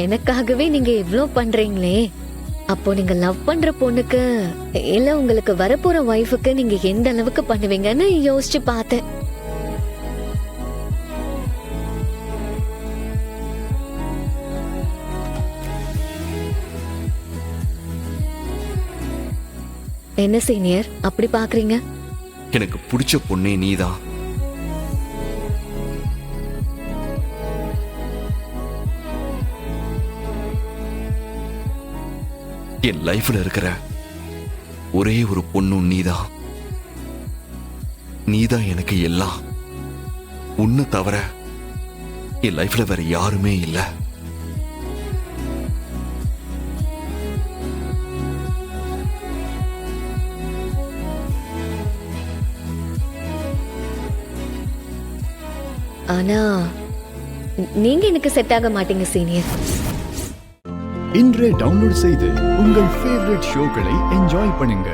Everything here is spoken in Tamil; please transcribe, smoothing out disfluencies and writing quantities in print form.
எனக்காகவே நீங்க இவ்ளோ பண்றீங்களே, அப்போ நீங்க லவ் பண்ற பொண்ணுக்கு இல்ல உங்களுக்கு வரப்போற வைஃபுக்கு நீங்க எந்த அளவுக்கு பண்ணுவீங்கன்னு யோசிச்சு பார்த்தேன். என்ன சீனியர் அப்படி பாக்குறீங்க? எனக்கு பிடிச்ச பொண்ணே நீதான். என் லைஃப்ல இருக்கிற ஒரே ஒரு பொண்ணும் நீதான். நீதான் எனக்கு எல்லாம். உன்னை தவிர என் லைஃப்ல வேற யாருமே இல்ல. ஆனா நீங்க எனக்கு செட் ஆக மாட்டீங்க சீனியர். இன்றே டவுன்லோட் செய்து உங்கள் ஃபேவரட் ஷோக்களை என்ஜாய் பண்ணுங்க.